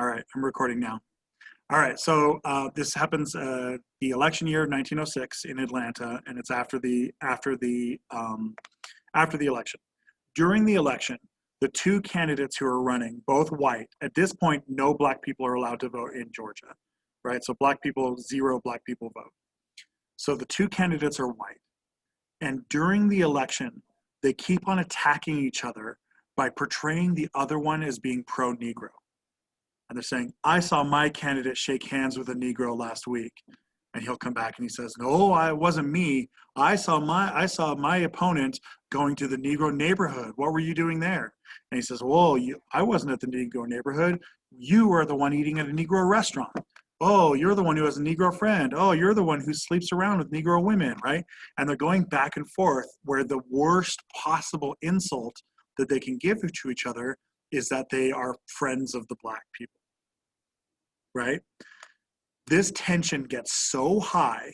All right, I'm recording now. All right, so this happens the election year of 1906 in Atlanta, and it's after the election. During the election, the two candidates who are running, both white. At this point, no black people are allowed to vote in Georgia, right? So zero black people vote. So the two candidates are white, and during the election, they keep on attacking each other by portraying the other one as being pro-Negro. And they're saying, I saw my candidate shake hands with a Negro last week. And he'll come back and he says, no, it wasn't me. I saw my opponent going to the Negro neighborhood. What were you doing there? And he says, well, I wasn't at the Negro neighborhood. You were the one eating at a Negro restaurant. Oh, you're the one who has a Negro friend. Oh, you're the one who sleeps around with Negro women, right? And they're going back and forth where the worst possible insult that they can give to each other is that they are friends of the black people, right? This tension gets so high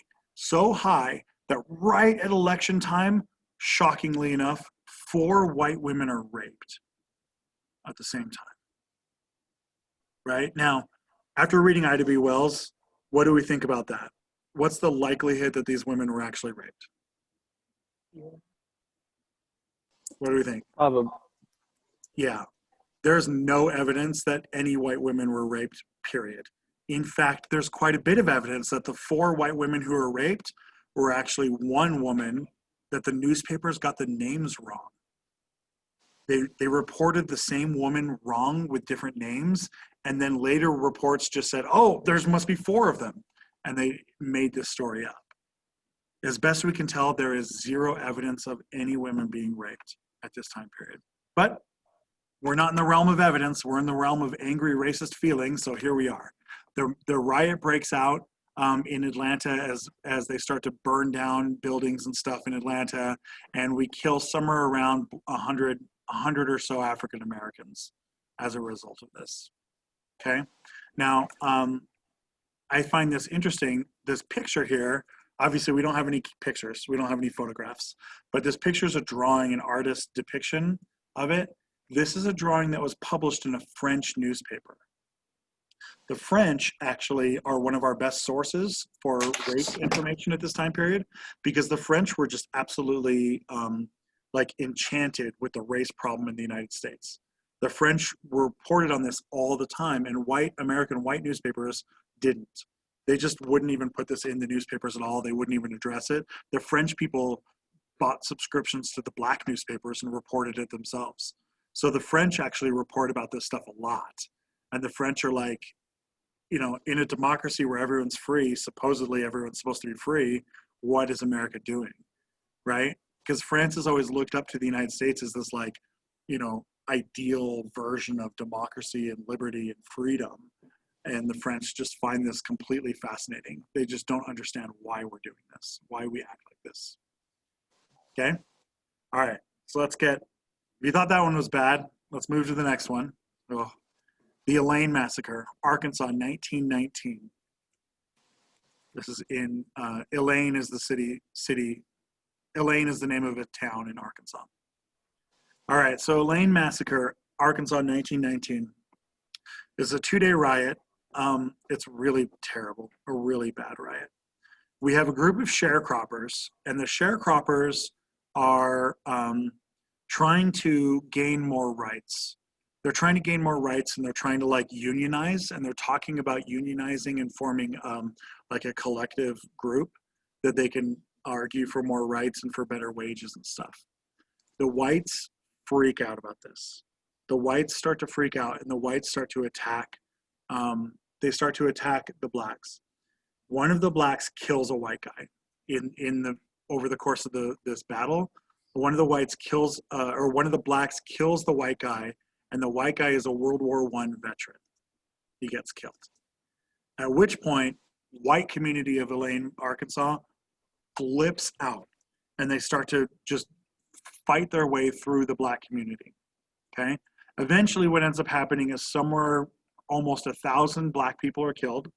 that right at election time, shockingly enough, 4 white women are raped at the same time, right? Now, after reading Ida B. Wells, what do we think about that? What's the likelihood that these women were actually raped? What do we think? Probably. Yeah, there's no evidence that any white women were raped, period. In fact, there's quite a bit of evidence that the 4 white women who were raped were actually one woman that the newspapers got the names wrong. They reported the same woman wrong with different names, and then later reports just said, oh, there must be 4 of them, and they made this story up. As best we can tell, there is zero evidence of any women being raped at this time period. But we're not in the realm of evidence, we're in the realm of angry racist feelings, so here we are. The riot breaks out in Atlanta as they start to burn down buildings and stuff in Atlanta, and we kill somewhere around 100 or so African Americans as a result of this. Okay, now I find this interesting. This picture here, obviously we don't have any pictures, we don't have any photographs, but this picture is a drawing, an artist's depiction of it. This is a drawing that was published in a French newspaper. The French actually are one of our best sources for race information at this time period, because the French were just absolutely like enchanted with the race problem in the United States. The French reported on this all the time, and American white newspapers didn't. They just wouldn't even put this in the newspapers at all. They wouldn't even address it. The French people bought subscriptions to the black newspapers and reported it themselves. So the French actually report about this stuff a lot. And the French are like, you know, in a democracy where everyone's free, supposedly everyone's supposed to be free, what is America doing, right? Because France has always looked up to the United States as this, like, you know, ideal version of democracy and liberty and freedom. And the French just find this completely fascinating. They just don't understand why we're doing this, why we act like this. Okay? All right, so let's get, if you thought that one was bad, let's move to the next one. Oh. The Elaine Massacre, Arkansas, 1919. This is in, Elaine is the city. Elaine is the name of a town in Arkansas. All right, so Elaine Massacre, Arkansas, 1919. This is a 2-day riot. It's really terrible, a really bad riot. We have a group of sharecroppers, and the sharecroppers are trying to gain more rights. They're trying to gain more rights, and they're trying to like unionize, and they're talking about unionizing and forming like a collective group that they can argue for more rights and for better wages and stuff. The whites freak out about this. The whites start to freak out, and the whites start to attack. They start to attack the blacks. One of the blacks kills a white guy over the course of this battle. One of the whites kills, or one of the blacks kills the white guy, and the white guy is a World War I veteran. He gets killed. At which point, white community of Elaine, Arkansas, flips out, and they start to just fight their way through the black community, okay? Eventually, what ends up happening is somewhere almost 1,000 black people are killed.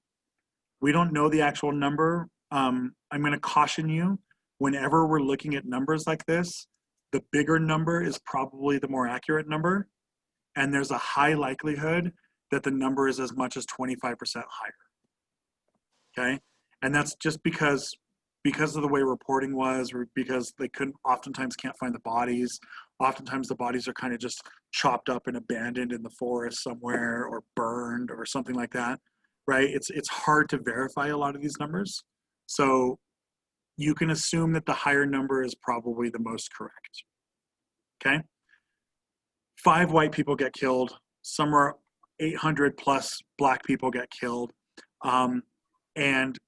We don't know the actual number. I'm gonna caution you, whenever we're looking at numbers like this, the bigger number is probably the more accurate number. And there's a high likelihood that the number is as much as 25% higher. Okay, and that's just because of the way reporting was, or because they oftentimes can't find the bodies. Oftentimes the bodies are kind of just chopped up and abandoned in the forest somewhere, or burned, or something like that, right? It's hard to verify a lot of these numbers, so you can assume that the higher number is probably the most correct. Okay, 5 white people get killed. Somewhere 800 plus black people get killed, and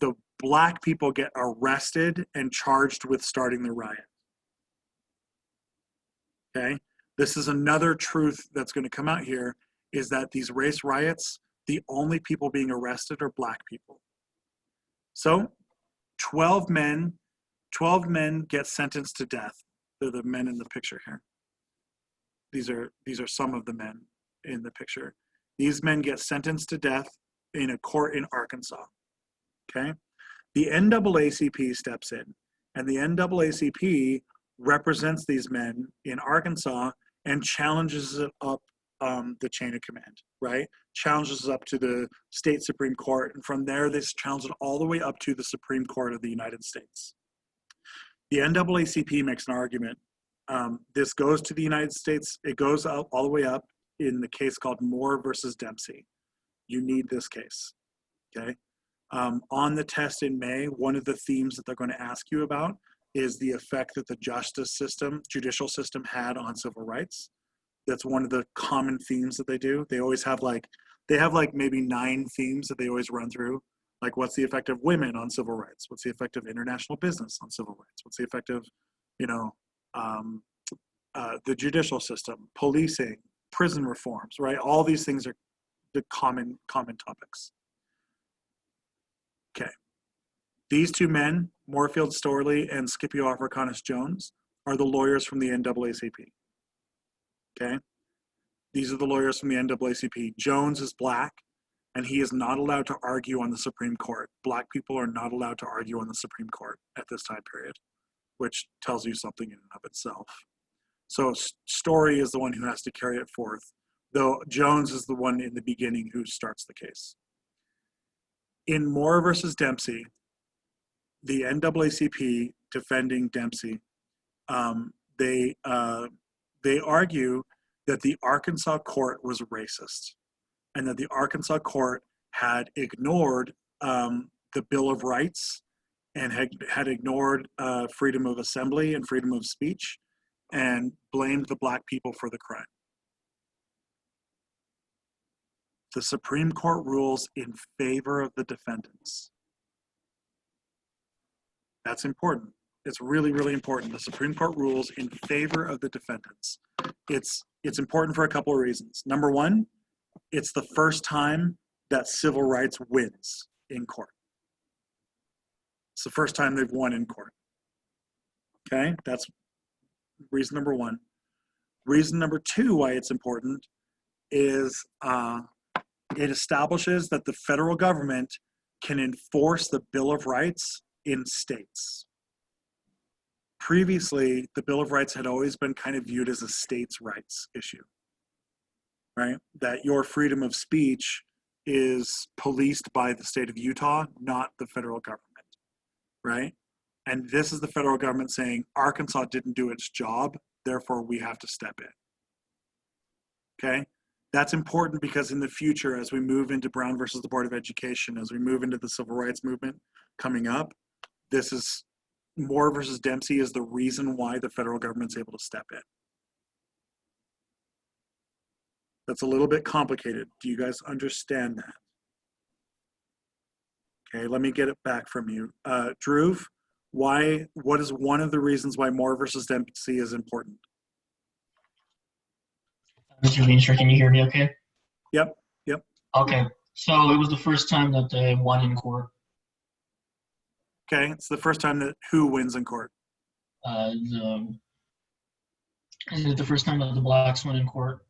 the black people get arrested and charged with starting the riot. Okay, this is another truth that's going to come out here, is that these race riots, the only people being arrested are black people. So 12 men get sentenced to death. They're the men in the picture here. These are some of the men in the picture. These men get sentenced to death in a court in Arkansas. Okay, the NAACP steps in, and the NAACP represents these men in Arkansas and challenges it up the chain of command, right? Challenges it up to the state Supreme Court, and from there, this challenges it all the way up to the Supreme Court of the United States. The NAACP makes an argument. This goes to the United States. It goes out all the way up in the case called Moore versus Dempsey. You need this case, okay? On the test in May, one of the themes that they're going to ask you about is the effect that the judicial system had on civil rights. That's one of the common themes that they do. They always have maybe 9 themes that they always run through. Like, what's the effect of women on civil rights? What's the effect of international business on civil rights? What's the effect of, the judicial system, policing, prison reforms, right? All these things are the common topics. Okay. These 2 men, Moorfield Storley and Scipio Africanus Jones, are the lawyers from the NAACP. Okay? These are the lawyers from the NAACP. Jones is black, and he is not allowed to argue on the Supreme Court. Black people are not allowed to argue on the Supreme Court at this time period, which tells you something in and of itself. So Story is the one who has to carry it forth, though Jones is the one in the beginning who starts the case. In Moore versus Dempsey, the NAACP defending Dempsey, they argue that the Arkansas court was racist, and that the Arkansas court had ignored the Bill of Rights, and had ignored freedom of assembly and freedom of speech, and blamed the black people for the crime. The Supreme Court rules in favor of the defendants. That's important. It's really, really important. The Supreme Court rules in favor of the defendants. It's important for a couple of reasons. Number one, it's the first time that civil rights wins in court. It's the first time they've won in court. Okay, that's reason number one. Reason number two why it's important is it establishes that the federal government can enforce the Bill of Rights in states. Previously, the Bill of Rights had always been kind of viewed as a states' rights issue, right? That your freedom of speech is policed by the state of Utah, not the federal government, right? And this is the federal government saying Arkansas didn't do its job, therefore we have to step in. Okay? That's important because in the future, as we move into Brown versus the Board of Education, as we move into the civil rights movement coming up, this is Moore versus Dempsey is the reason why the federal government's able to step in. That's a little bit complicated. Do you guys understand that? Okay, let me get it back from you. Dhruv, what is one of the reasons why Moore versus Dempsey is important? Mr. Veenstra, can you hear me okay? Yep. Okay, so it was the first time that they won in court. Okay, it's the first time that who wins in court? Is it the first time that the blacks won in court?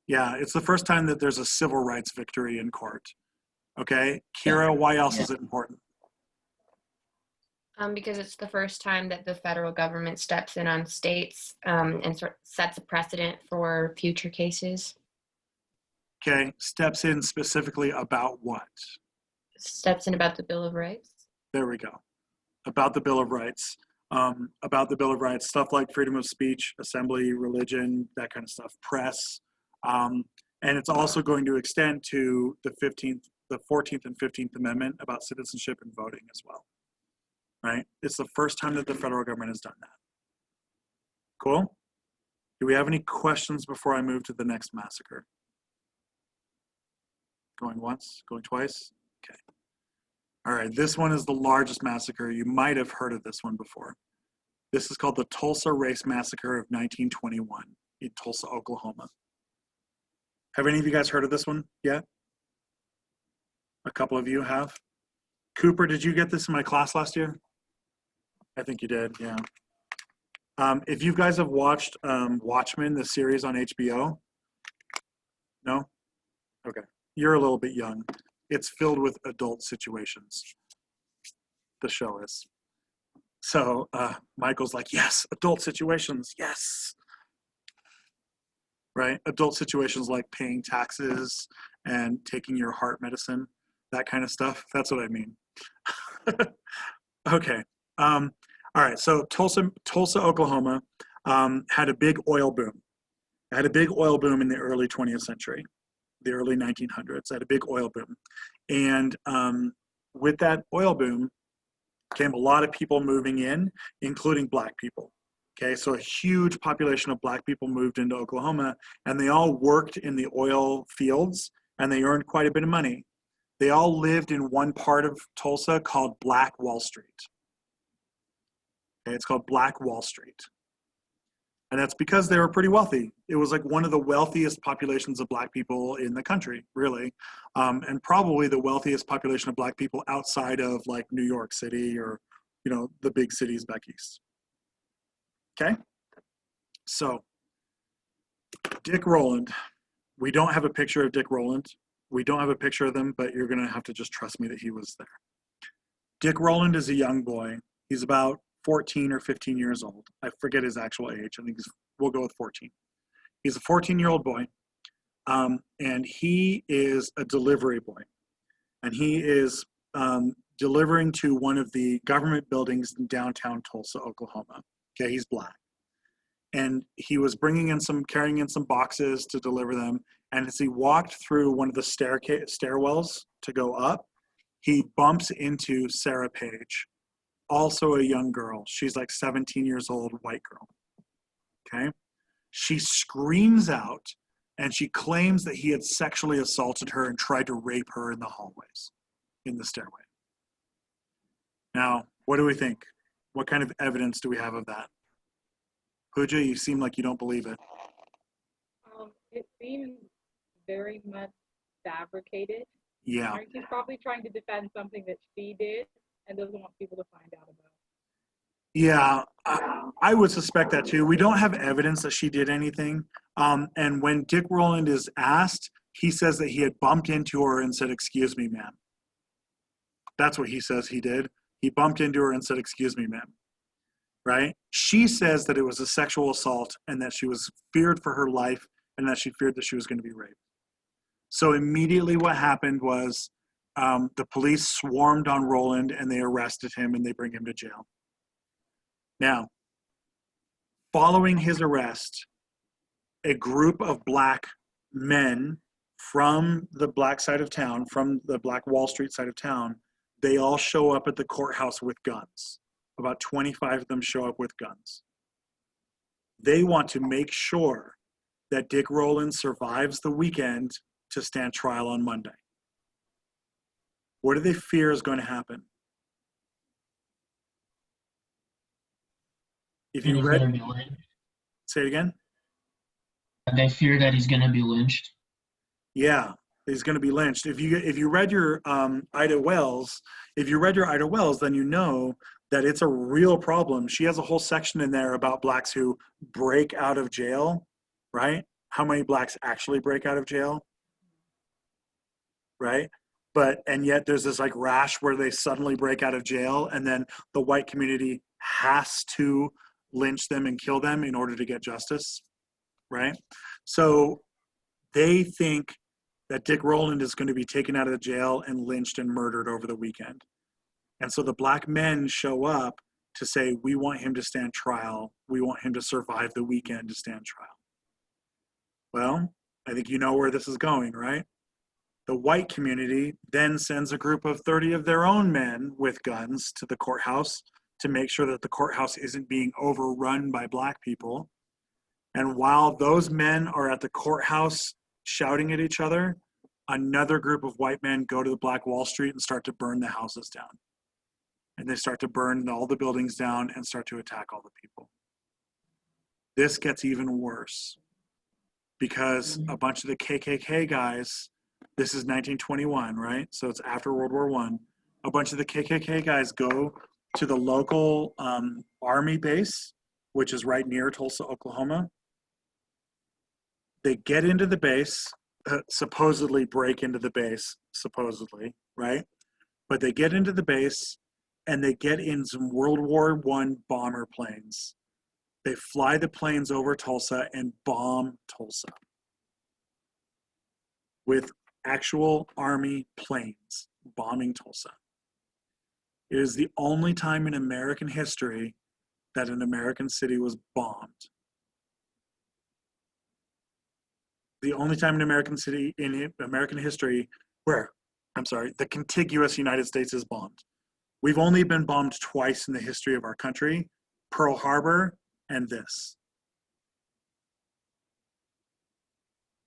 Yeah, it's the first time that there's a civil rights victory in court. Okay, Kira, why else is it important? Because it's the first time that the federal government steps in on states and sets a precedent for future cases. Okay, steps in specifically about what? Steps in about the Bill of Rights. There we go. About the Bill of Rights. About the Bill of Rights, stuff like freedom of speech, assembly, religion, that kind of stuff, press. And it's also going to extend to the 14th and 15th Amendment about citizenship and voting as well. Right? It's the first time that the federal government has done that. Cool? Do we have any questions before I move to the next massacre? Going once, going twice? Okay. All right, this one is the largest massacre. You might have heard of this one before. This is called the Tulsa Race Massacre of 1921 in Tulsa, Oklahoma. Have any of you guys heard of this one yet? A couple of you have. Cooper, did you get this in my class last year? I think you did, yeah. If you guys have watched Watchmen, the series on HBO, no? Okay, you're a little bit young. It's filled with adult situations. The show is. So Michael's like, yes, adult situations, yes. Right? Adult situations like paying taxes and taking your heart medicine, that kind of stuff. That's what I mean. Okay. All right. So Tulsa, Oklahoma had a big oil boom. It had a big oil boom in the early 20th century, the early 1900s. Had a big oil boom. And with that oil boom came a lot of people moving in, including black people. Okay, so a huge population of black people moved into Oklahoma, and they all worked in the oil fields, and they earned quite a bit of money. They all lived in one part of Tulsa called Black Wall Street. Okay, it's called Black Wall Street. And that's because they were pretty wealthy. It was like one of the wealthiest populations of black people in the country, really. And probably the wealthiest population of black people outside of like New York City or, you know, the big cities back east. Okay? So, Dick Rowland. We don't have a picture of Dick Rowland. We don't have a picture of them, but you're gonna have to just trust me that he was there. Dick Rowland is a young boy. He's about 14 or 15 years old. I forget his actual age. I think we'll go with 14. He's a 14-year-old boy, and he is a delivery boy. And he is delivering to one of the government buildings in downtown Tulsa, Oklahoma. Okay, he's black. And he was carrying in some boxes to deliver them. And as he walked through one of the stairwells to go up, he bumps into Sarah Page, also a young girl. She's like 17 years old, white girl. Okay? She screams out and she claims that he had sexually assaulted her and tried to rape her in the hallways, in the stairway. Now, what do we think? What kind of evidence do we have of that? Pooja, you seem like you don't believe it. It seems very much fabricated. Yeah. She's probably trying to defend something that she did and doesn't want people to find out about. Yeah, I would suspect that too. We don't have evidence that she did anything. And when Dick Rowland is asked, he says that he had bumped into her and said, "Excuse me, ma'am." That's what he says he did. He bumped into her and said, "Excuse me, ma'am." Right? She says that it was a sexual assault and that she was feared for her life and that she feared that she was going to be raped. So immediately what happened was the police swarmed on Rowland and they arrested him and they bring him to jail. Now, following his arrest, a group of black men from the black side of town, from the Black Wall Street side of town, they all show up at the courthouse with guns. About 25 of them show up with guns. They want to make sure that Dick Rowland survives the weekend to stand trial on Monday. What do they fear is going to happen? If you read, say it again. They fear that he's going to be lynched. Yeah, he's going to be lynched. If you read your Ida Wells, then you know that it's a real problem. She has a whole section in there about blacks who break out of jail, right? How many blacks actually break out of jail, right? And yet there's this like rash where they suddenly break out of jail and then the white community has to lynch them and kill them in order to get justice, right? So they think that Dick Rowland is going to be taken out of the jail and lynched and murdered over the weekend. And so the black men show up to say, we want him to stand trial. We want him to survive the weekend to stand trial. Well, I think you know where this is going, right? The white community then sends a group of 30 of their own men with guns to the courthouse to make sure that the courthouse isn't being overrun by black people. And while those men are at the courthouse shouting at each other, another group of white men go to the Black Wall Street and start to burn the houses down. And they start to burn all the buildings down and start to attack all the people. This gets even worse because a bunch of the KKK guys, this is 1921, right? So it's after World War I. A bunch of the KKK guys go to the local army base, which is right near Tulsa, Oklahoma. They get into the base, supposedly break into the base, supposedly, right? But they get into the base and they get in some World War I bomber planes. They fly the planes over Tulsa and bomb Tulsa with actual army planes bombing Tulsa. It is the only time in American history that an American city was bombed. The only time in American history where, the contiguous United States is bombed. We've only been bombed twice in the history of our country, Pearl Harbor and this.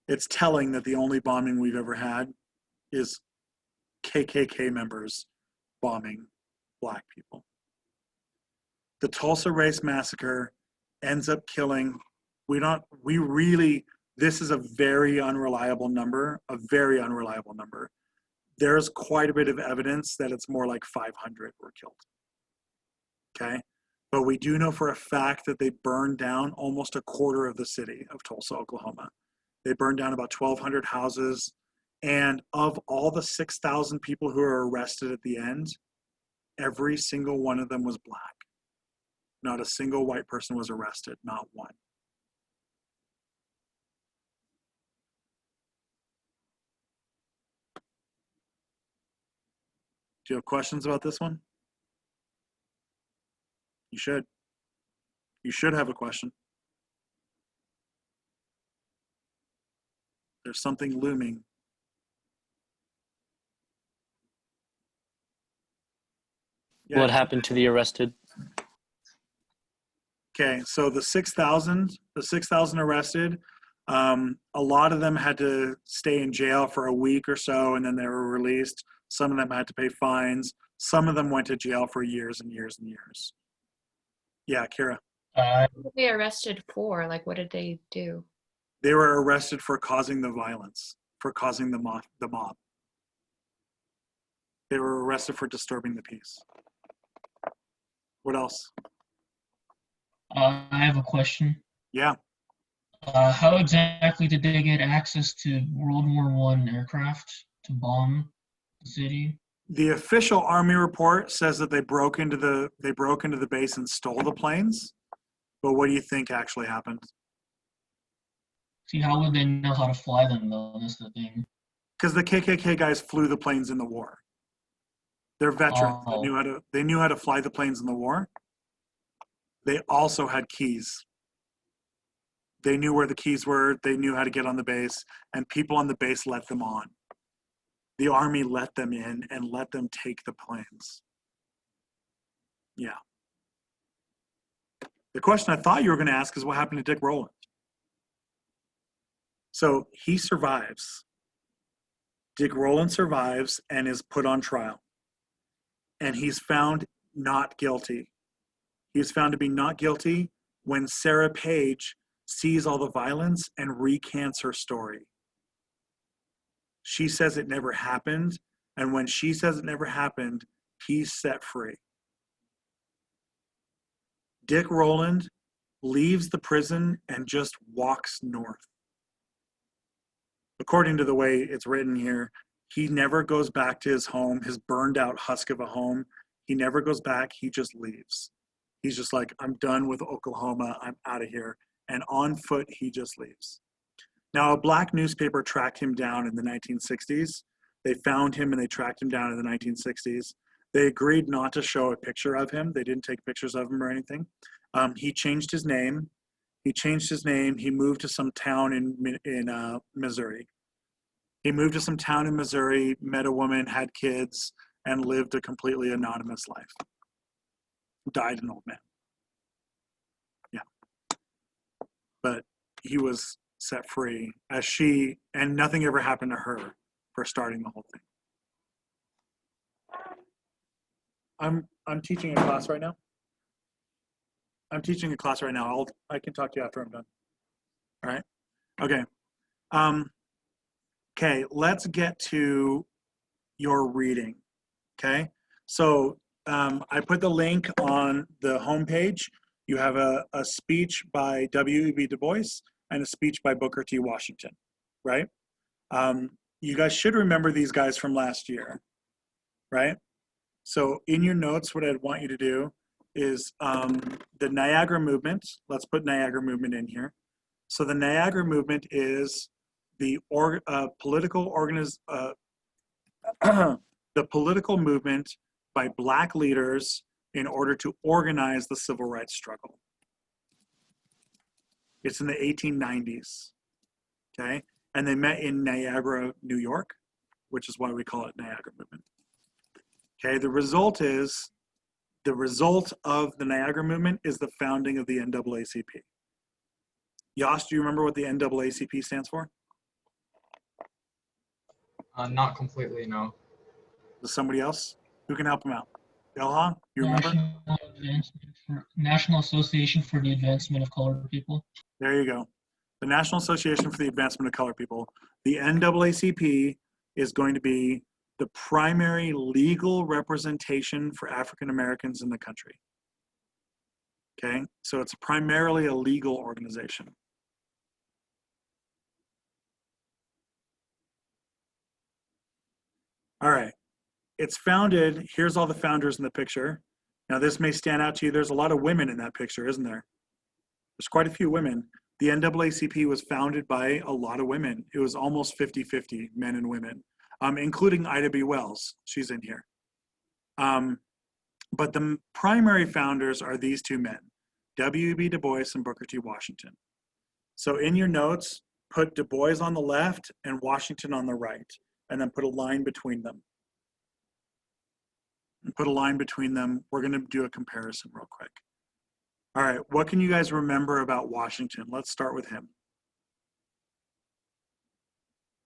It's telling that the only bombing we've ever had is KKK members bombing black people. The Tulsa Race Massacre ends up killing, this is a very unreliable number, There's quite a bit of evidence that it's more like 500 were killed. Okay? But we do know for a fact that they burned down almost a quarter of the city of Tulsa, Oklahoma. They burned down about 1,200 houses. And of all the 6,000 people who were arrested at the end, every single one of them was black. Not a single white person was arrested, not one. Do you have questions about this one? You should. You should have a question. There's something looming. Yeah. What happened to the arrested? Okay, so the 6,000 arrested, a lot of them had to stay in jail for a week or so, and then they were released. Some of them had to pay fines. Some of them went to jail for years and years and years. Yeah, Kira. Uh, What were they arrested for? Like, what did they do? They were arrested for causing the violence, for causing the mob. They were arrested for disturbing the peace. What else? I have a question. Yeah. How exactly did they get access to World War I aircraft to bomb the city? The official Army report says that they broke into the base and stole the planes. But what do you think actually happened? See, how would they know how to fly them, though? That's the thing. Because the KKK guys flew the planes in the war. They're veterans. Oh. They knew how to fly the planes in the war. They also had keys. They knew where the keys were. They knew how to get on the base, and people on the base let them on. The Army let them in and let them take the planes. Yeah. The question I thought you were going to ask is what happened to Dick Rowland? So he survives. Dick Rowland survives and is put on trial. And he's found not guilty. He is found to be not guilty when Sarah Page sees all the violence and recants her story. She says it never happened, and when she says it never happened, he's set free. Dick Rowland leaves the prison and just walks north. According to the way it's written here, he never goes back to his home, his burned out husk of a home. He never goes back, he just leaves. He's just like, I'm done with Oklahoma, I'm out of here. And on foot, he just leaves. Now, a black newspaper tracked him down in the 1960s. They found him and they tracked him down in the 1960s. They agreed not to show a picture of him. They didn't take pictures of him or anything. He changed his name. He moved to some town in Missouri. He moved to some town in Missouri, met a woman, had kids, and lived a completely anonymous life. Died an old man. Yeah. But he was set free and nothing ever happened to her for starting the whole thing. I'm teaching a class right now. I can talk to you after I'm done. All right. Okay. Okay, let's get to your reading. Okay. So I put the link on the homepage. You have a speech by W.E.B. Du Bois and a speech by Booker T. Washington, right? You guys should remember these guys from last year, right? So in your notes, what I'd want you to do is the Niagara movement. Let's put Niagara movement in here. So the Niagara movement is the political movement by Black leaders in order to organize the civil rights struggle. It's in the 1890s, okay? And they met in Niagara, New York, which is why we call it Niagara movement. Okay, the result of the Niagara movement is the founding of the NAACP. Yoss, do you remember what the NAACP stands for? Not completely, no. Is somebody else who can help him out? Ilhan, you remember? National Association for the Advancement of Colored People. There you go. The National Association for the Advancement of Colored People. The NAACP is going to be the primary legal representation for African Americans in the country. Okay, so it's primarily a legal organization. All right, it's founded, here's all the founders in the picture. Now this may stand out to you, there's a lot of women in that picture, isn't there? There's quite a few women. The NAACP was founded by a lot of women. It was almost 50-50, men and women, including Ida B. Wells, she's in here. But the primary founders are these two men, W.E.B. Du Bois and Booker T. Washington. So in your notes, put Du Bois on the left and Washington on the right, and then put a line between them. And put a line between them. We're gonna do a comparison real quick. All right, what can you guys remember about Washington? Let's start with him.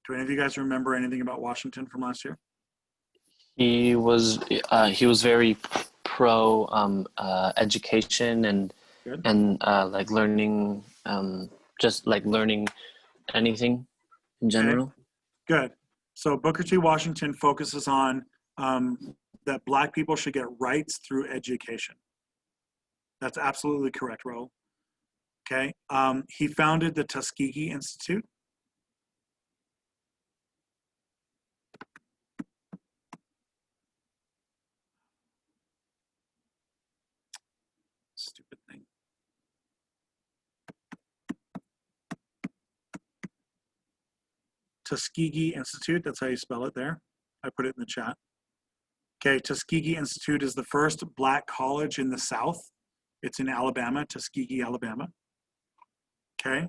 Do any of you guys remember anything about Washington from last year? He was very pro education and Good. like learning, just like learning anything in general. Good. So Booker T. Washington focuses on that Black people should get rights through education. That's absolutely correct, Raul. Okay. He founded the Tuskegee Institute. Stupid thing. Tuskegee Institute, that's how you spell it there. I put it in the chat. Okay, Tuskegee Institute is the first Black college in the South. It's in Alabama, Tuskegee, Alabama. Okay.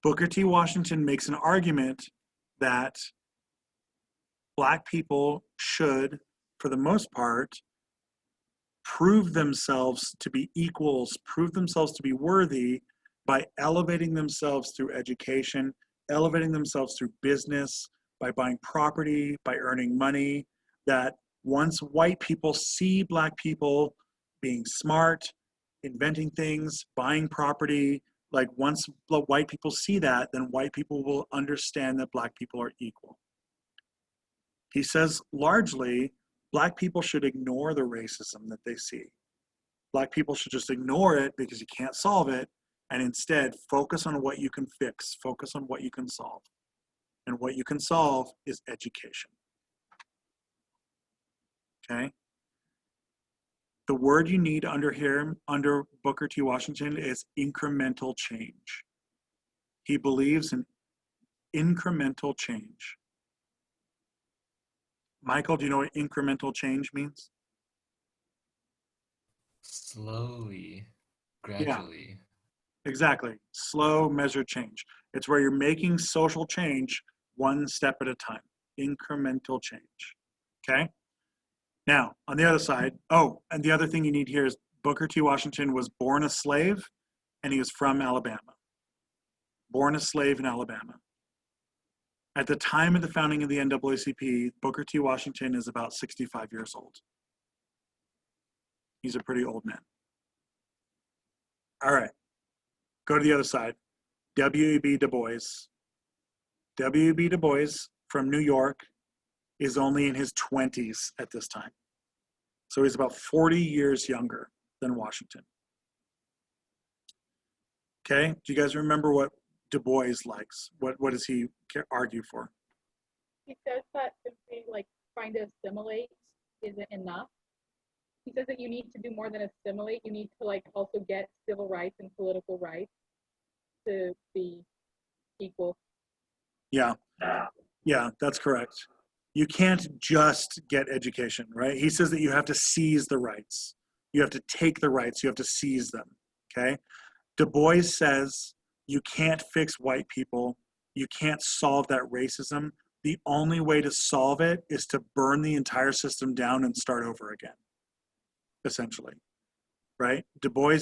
Booker T. Washington makes an argument that Black people should, for the most part, prove themselves to be equals, prove themselves to be worthy by elevating themselves through education, elevating themselves through business, by buying property, by earning money, that once white people see Black people being smart, inventing things, buying property, like once white people see that, then white people will understand that Black people are equal. He says largely, Black people should ignore the racism that they see. Black people should just ignore it because you can't solve it, and instead focus on what you can fix, focus on what you can solve. And what you can solve is education. Okay? The word you need under here, under Booker T. Washington, is incremental change. He believes in incremental change. Michael, do you know what incremental change means? Slowly, gradually. Exactly. Slow, measured change. It's where you're making social change one step at a time. Incremental change. Okay? Now, on the other side, and the other thing you need here is Booker T. Washington was born a slave and he was from Alabama. Born a slave in Alabama. At the time of the founding of the NAACP, Booker T. Washington is about 65 years old. He's a pretty old man. All right. Go to the other side. W.E.B. Du Bois. W.E.B. Du Bois from New York is only in his 20s at this time. So he's about 40 years younger than Washington. Okay, do you guys remember what Du Bois likes? What does he argue for? He says that simply like trying to assimilate isn't enough. He says that you need to do more than assimilate. You need to like also get civil rights and political rights to be equal. Yeah, that's correct. You can't just get education, right? He says that you have to seize the rights. You have to take the rights. You have to seize them, okay? Du Bois says you can't fix white people. You can't solve that racism. The only way to solve it is to burn the entire system down and start over again, essentially, right? Du Bois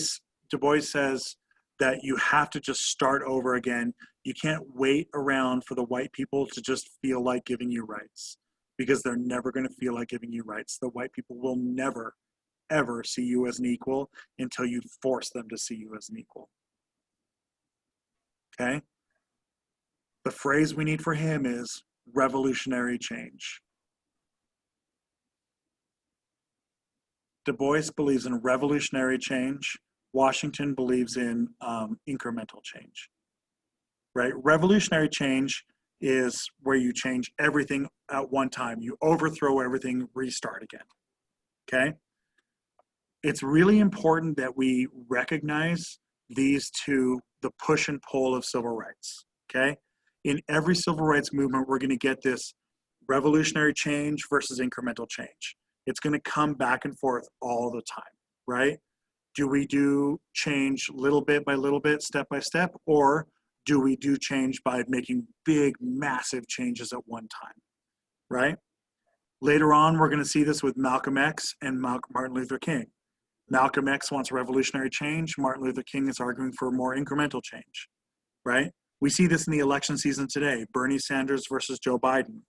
says that you have to just start over again. You can't wait around for the white people to just feel like giving you rights, because they're never going to feel like giving you rights. The white people will never, ever see you as an equal until you force them to see you as an equal. Okay? The phrase we need for him is revolutionary change. Du Bois believes in revolutionary change. Washington believes in incremental change, right? Revolutionary change is where you change everything at one time. You overthrow everything, restart again, okay? It's really important that we recognize these two, the push and pull of civil rights, okay? In every civil rights movement, we're gonna get this revolutionary change versus incremental change. It's gonna come back and forth all the time, right? Do we do change little bit by little bit, step by step, or do we do change by making big, massive changes at one time, right? Later on, we're gonna see this with Malcolm X and Martin Luther King. Malcolm X wants revolutionary change. Martin Luther King is arguing for more incremental change, right? We see this in the election season today, Bernie Sanders versus Joe Biden,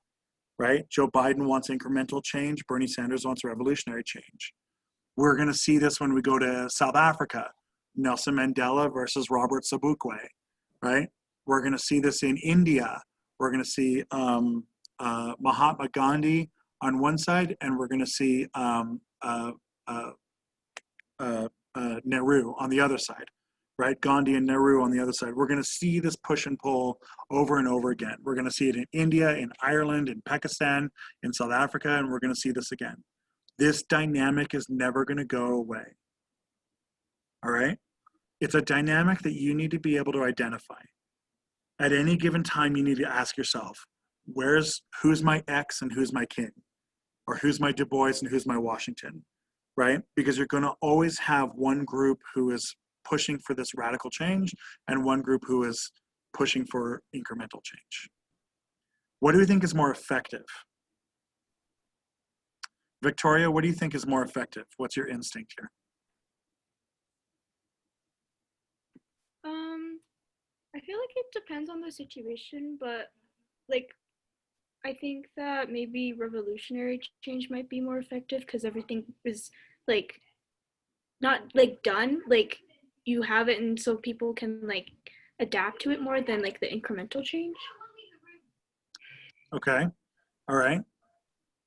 right? Joe Biden wants incremental change. Bernie Sanders wants revolutionary change. We're going to see this when we go to South Africa, Nelson Mandela versus Robert Sobukwe, right? We're going to see this in India. We're going to see Mahatma Gandhi on one side, and we're going to see Nehru on the other side, right? Gandhi and Nehru on the other side. We're going to see this push and pull over and over again. We're going to see it in India, in Ireland, in Pakistan, in South Africa, and we're going to see this again. This dynamic is never going to go away. All right? It's a dynamic that you need to be able to identify. At any given time, you need to ask yourself, who's my X and who's my King? Or who's my Du Bois and who's my Washington? Right? Because you're going to always have one group who is pushing for this radical change and one group who is pushing for incremental change. What do you think is more effective? Victoria, what do you think is more effective? What's your instinct here? I feel like it depends on the situation, but like I think that maybe revolutionary change might be more effective because everything is like not like done, like you have it and so people can like adapt to it more than like the incremental change. Okay, all right.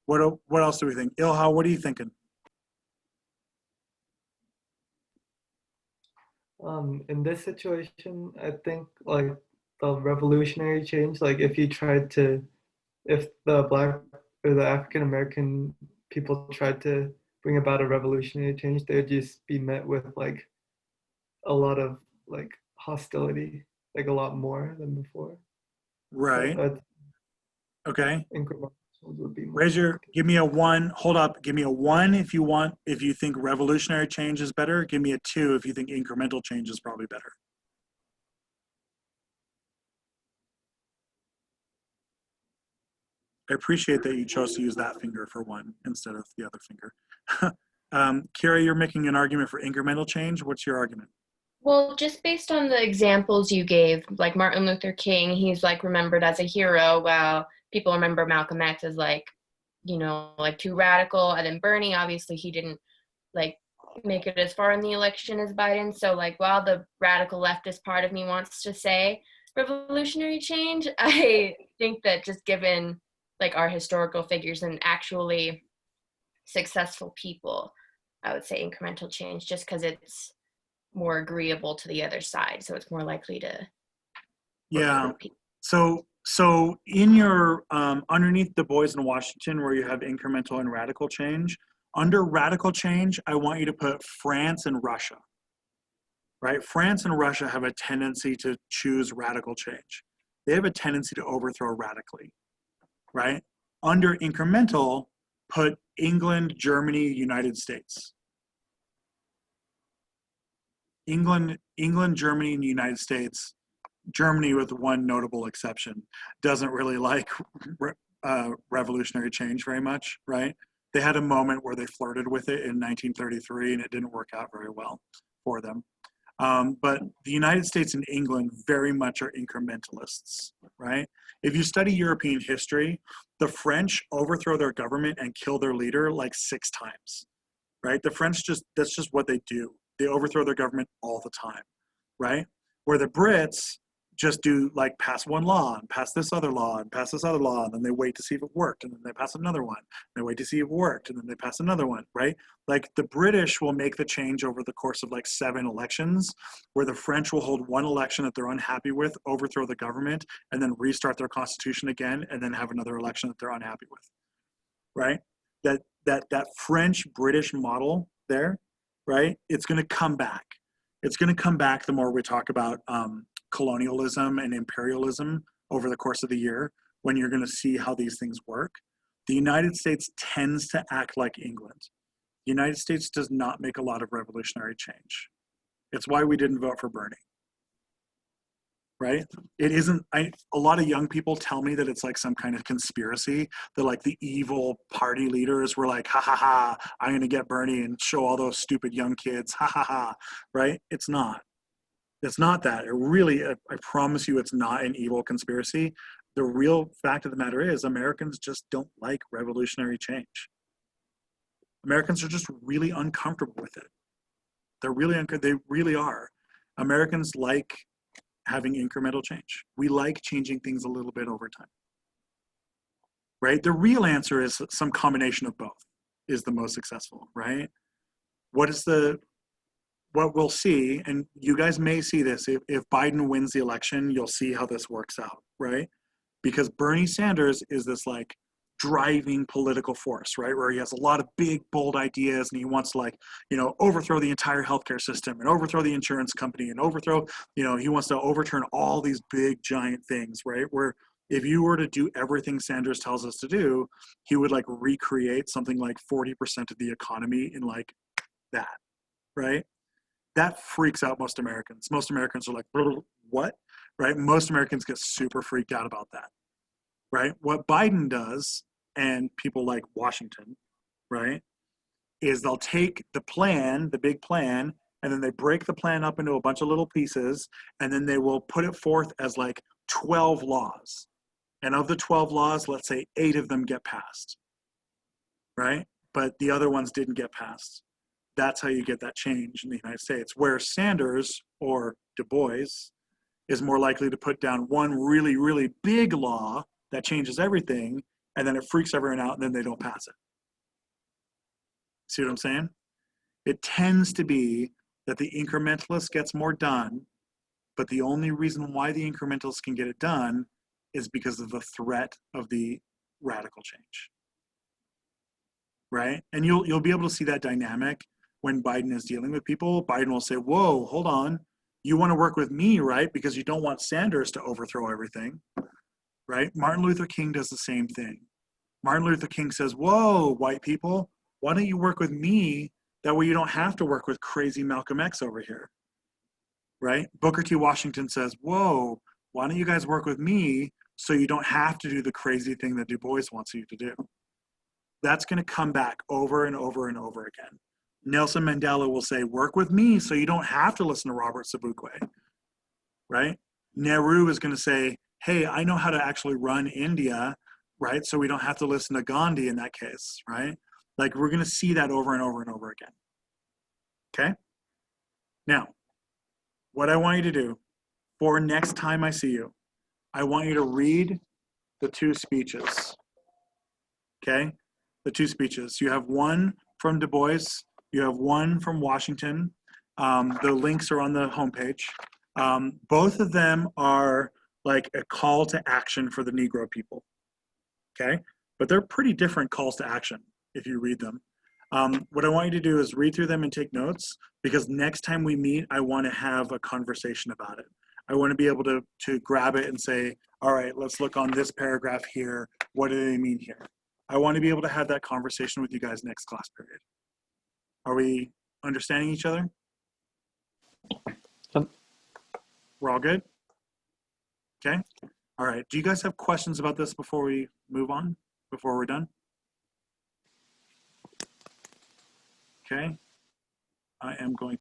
What else do we think? Ilha, what are you thinking? In this situation, I think like the revolutionary change, like if the Black or the African American people tried to bring about a revolutionary change, they'd just be met with like a lot of like hostility, like a lot more than before. Right. Okay. Incremental change would be more. Give me a 1. Hold up. Give me a 1 if you think revolutionary change is better. Give me a 2 if you think incremental change is probably better. I appreciate that you chose to use that finger for 1 instead of the other finger. Kira, you're making an argument for incremental change. What's your argument? Well, just based on the examples you gave, like Martin Luther King, he's like remembered as a hero, while people remember Malcolm X as like, you know, like too radical. And then Bernie, obviously, he didn't like make it as far in the election as Biden. So like, while the radical leftist part of me wants to say revolutionary change, I think that just given like our historical figures and actually successful people, I would say incremental change, just because it's more agreeable to the other side, so it's more likely to Yeah. So in your underneath DuBois and Washington, where you have incremental and radical change, under radical change, I want you to put France and Russia. Right? France and Russia have a tendency to choose radical change. They have a tendency to overthrow radically. Right? Under incremental, put England, Germany, United States. England, Germany, and the United States. Germany, with one notable exception, doesn't really like revolutionary change very much, right? They had a moment where they flirted with it in 1933, and it didn't work out very well for them. But the United States and England very much are incrementalists, right? If you study European history, the French overthrow their government and kill their leader like 6 times, right? The French that's just what they do. They overthrow their government all the time, right? Where the Brits just do like pass one law and pass this other law and pass this other law, and then they wait to see if it worked, and then they pass another one. They wait to see if it worked, and then they pass another one, right? Like the British will make the change over the course of like 7 elections, where the French will hold one election that they're unhappy with, overthrow the government, and then restart their constitution again, and then have another election that they're unhappy with, right? That French-British model there, right? It's going to come back. It's going to come back the more we talk about colonialism and imperialism over the course of the year, when you're going to see how these things work. The United States tends to act like England. The United States does not make a lot of revolutionary change. It's why we didn't vote for Bernie, right? It isn't, a lot of young people tell me that it's like some kind of conspiracy, that like the evil party leaders were like, ha ha ha, I'm going to get Bernie and show all those stupid young kids, ha ha ha, right? It's not. It's not that. It really, I promise you, it's not an evil conspiracy. The real fact of the matter is Americans just don't like revolutionary change. Americans are just really uncomfortable with it. They're really they really are. Americans like having incremental change. We like changing things a little bit over time. Right? The real answer is some combination of both is the most successful, right? What we'll see, and you guys may see this, if Biden wins the election, you'll see how this works out, right? Because Bernie Sanders is this like driving political force, right? Where he has a lot of big, bold ideas, and he wants to like, you know, overthrow the entire healthcare system and overthrow the insurance company and overthrow, you know, he wants to overturn all these big, giant things, right? Where if you were to do everything Sanders tells us to do, he would like recreate something like 40% of the economy in like that, right? That freaks out most Americans. Most Americans are like, what? Right? Most Americans get super freaked out about that, right? What Biden does, and people like Washington, right, is they'll take the plan, the big plan, and then they break the plan up into a bunch of little pieces, and then they will put it forth as like 12 laws. And of the 12 laws, let's say 8 of them get passed, right? But the other ones didn't get passed. That's how you get that change in the United States. Where Sanders or DuBois is more likely to put down one really, really big law that changes everything, and then it freaks everyone out, and then they don't pass it. See what I'm saying? It tends to be that the incrementalist gets more done, but the only reason why the incrementalist can get it done is because of the threat of the radical change, right? And you'll be able to see that dynamic when Biden is dealing with people. Biden will say, whoa, hold on. You want to work with me, right? Because you don't want Sanders to overthrow everything, right? Martin Luther King does the same thing. Martin Luther King says, whoa, white people, why don't you work with me? That way you don't have to work with crazy Malcolm X over here, right? Booker T. Washington says, whoa, why don't you guys work with me so you don't have to do the crazy thing that DuBois wants you to do? That's going to come back over and over and over again. Nelson Mandela will say, work with me so you don't have to listen to Robert Sobukwe, right? Nehru is going to say, hey, I know how to actually run India, right? So we don't have to listen to Gandhi in that case, right? Like we're going to see that over and over and over again. Okay? Now, what I want you to do for next time I see you, I want you to read the 2 speeches. Okay? The 2 speeches. You have one from Du Bois, you have one from Washington. The links are on the homepage. Both of them are like a call to action for the Negro people. Okay? But they're pretty different calls to action if you read them. What I want you to do is read through them and take notes, because next time we meet, I want to have a conversation about it. I want to be able to grab it and say, all right, let's look on this paragraph here. What do they mean here? I want to be able to have that conversation with you guys next class period. Are we understanding each other? Yep. We're all good? Okay. All right. Do you guys have questions about this before we move on, before we're done? Okay. I am going